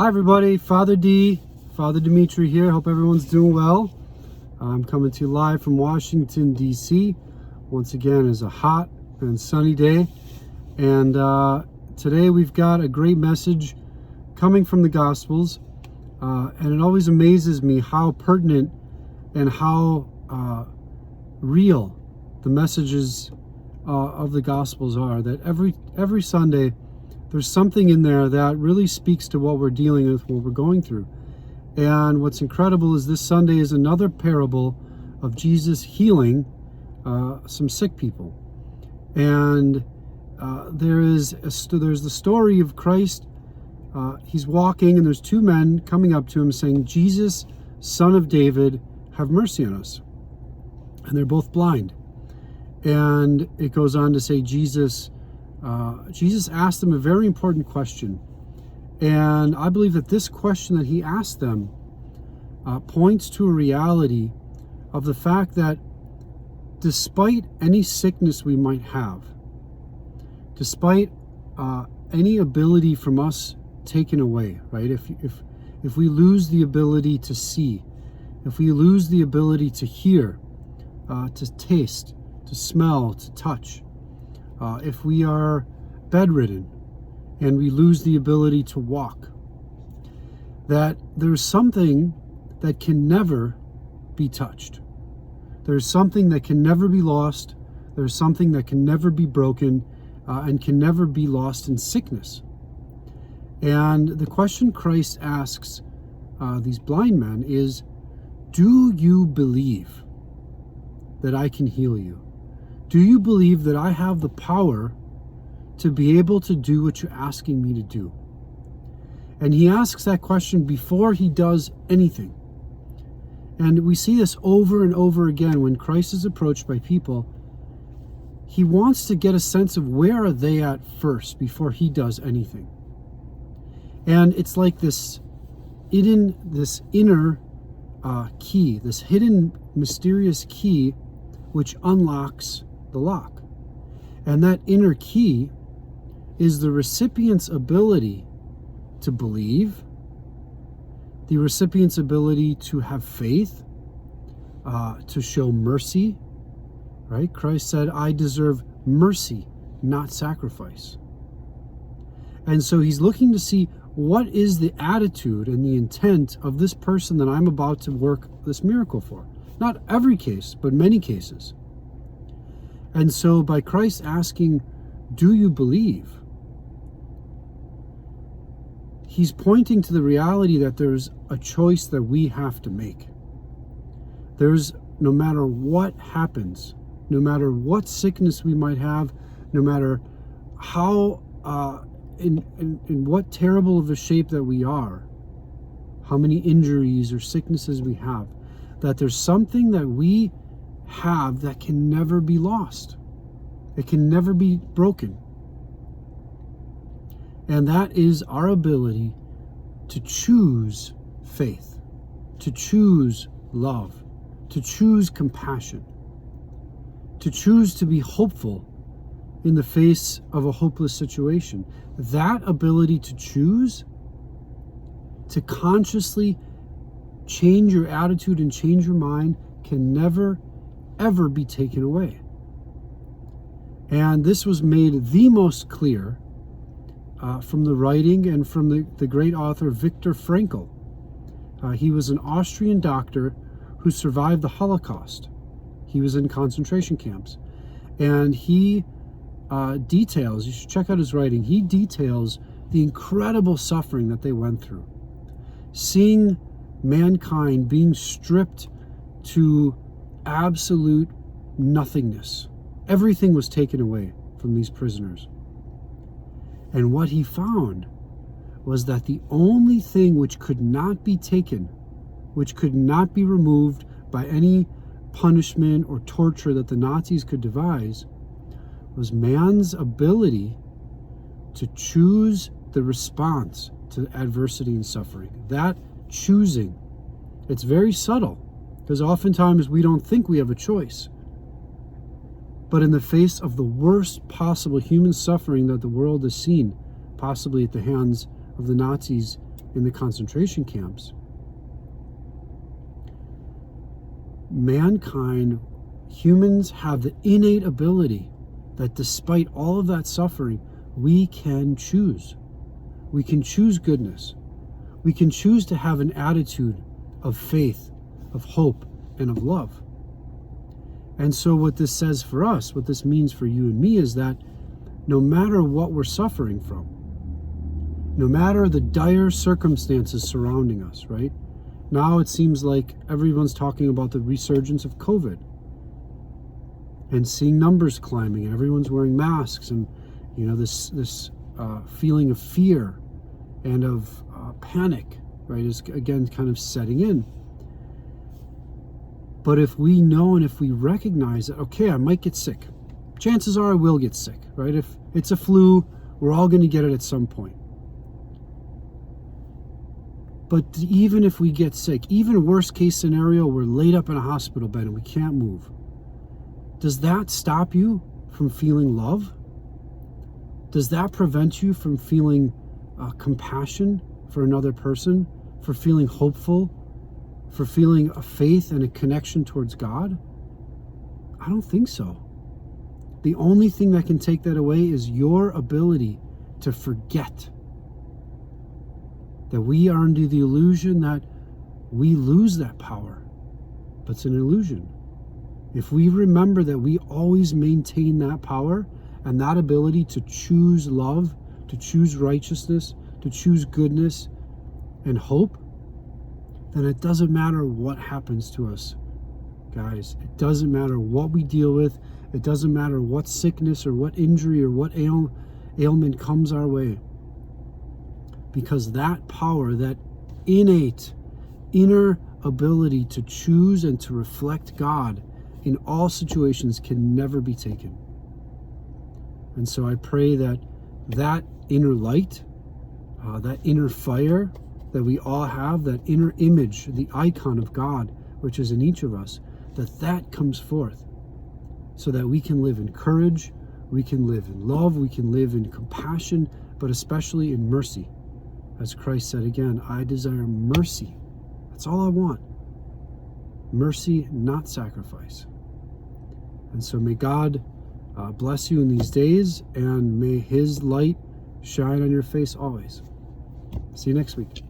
Hi everybody, Father Dimitri here. Hope everyone's doing well. I'm coming to you live from Washington, D.C. Once again, it's a hot and sunny day. And today we've got a great message coming from the Gospels. And it always amazes me how pertinent and how real the messages of the Gospels are. That every Sunday, there's something in there that really speaks to what we're dealing with, what we're going through. And what's incredible is this Sunday is another parable of Jesus healing some sick people. And there's the story of Christ. He's walking, and there's two men coming up to him saying, "Jesus, Son of David, have mercy on us." And they're both blind. And it goes on to say Jesus asked them a very important question. And I believe that this question that he asked them points to a reality of the fact that despite any sickness we might have, despite any ability from us taken away, right? If we lose the ability to see, if we lose the ability to hear, to taste, to smell, to touch, if we are bedridden and we lose the ability to walk, that there's something that can never be touched. There's something that can never be lost. There's something that can never be broken and can never be lost in sickness. And the question Christ asks these blind men is, do you believe that I can heal you? Do you believe that I have the power to be able to do what you're asking me to do? And he asks that question before he does anything. And we see this over and over again when Christ is approached by people. He wants to get a sense of where are they at first before he does anything. And it's like this inner key, this hidden mysterious key which unlocks the lock. And that inner key is the recipient's ability to believe, the recipient's ability to have faith, to show mercy, right? Christ said, "I deserve mercy, not sacrifice." And so he's looking to see what is the attitude and the intent of this person that I'm about to work this miracle for. Not every case, but many cases. And so by Christ asking, "Do you believe?" he's pointing to the reality that there's a choice that we have to make. There's, no matter what happens, no matter what sickness we might have, no matter how, in what terrible of a shape that we are, how many injuries or sicknesses we have, that there's something that we have that can never be lost. It can never be broken. And that is our ability to choose faith, to choose love, to choose compassion, to choose to be hopeful in the face of a hopeless situation. That ability to choose, to consciously change your attitude and change your mind, can never, ever be taken away. And this was made the most clear from the writing and from the great author Viktor Frankl. He was an Austrian doctor who survived the Holocaust. He was in concentration camps. And he details, you should check out his writing, he details the incredible suffering that they went through. Seeing mankind being stripped to absolute nothingness. Everything was taken away from these prisoners. And what he found was that the only thing which could not be taken, which could not be removed by any punishment or torture that the Nazis could devise, was man's ability to choose the response to adversity and suffering. That choosing, it's very subtle, because oftentimes we don't think we have a choice. But in the face of the worst possible human suffering that the world has seen, possibly at the hands of the Nazis in the concentration camps. Mankind, humans have the innate ability that despite all of that suffering, we can choose. We can choose goodness. We can choose to have an attitude of faith, of hope, and of love. And so what this says for us, what this means for you and me, is that no matter what we're suffering from, no matter the dire circumstances surrounding us, right? Now it seems like everyone's talking about the resurgence of COVID and seeing numbers climbing, and everyone's wearing masks, and this feeling of fear and of panic, right, is again kind of setting in. But if we know and if we recognize that, okay, I might get sick. Chances are I will get sick, right? If it's a flu, we're all going to get it at some point. But even if we get sick, even worst case scenario, we're laid up in a hospital bed and we can't move. Does that stop you from feeling love? Does that prevent you from feeling compassion for another person, for feeling hopeful, for feeling a faith and a connection towards God? I don't think so. The only thing that can take that away is your ability to forget that we are under the illusion that we lose that power. But it's an illusion. If we remember that we always maintain that power and that ability to choose love, to choose righteousness, to choose goodness and hope, then it doesn't matter what happens to us, guys. It doesn't matter what we deal with. It doesn't matter what sickness or what injury or what ailment comes our way. Because that power, that innate, inner ability to choose and to reflect God in all situations can never be taken. And so I pray that that inner light, that inner fire that we all have, that inner image, the icon of God, which is in each of us, that comes forth so that we can live in courage, we can live in love, we can live in compassion, but especially in mercy. As Christ said again, I desire mercy. That's all I want. Mercy, not sacrifice. And so may God bless you in these days, and may His light shine on your face always. See you next week.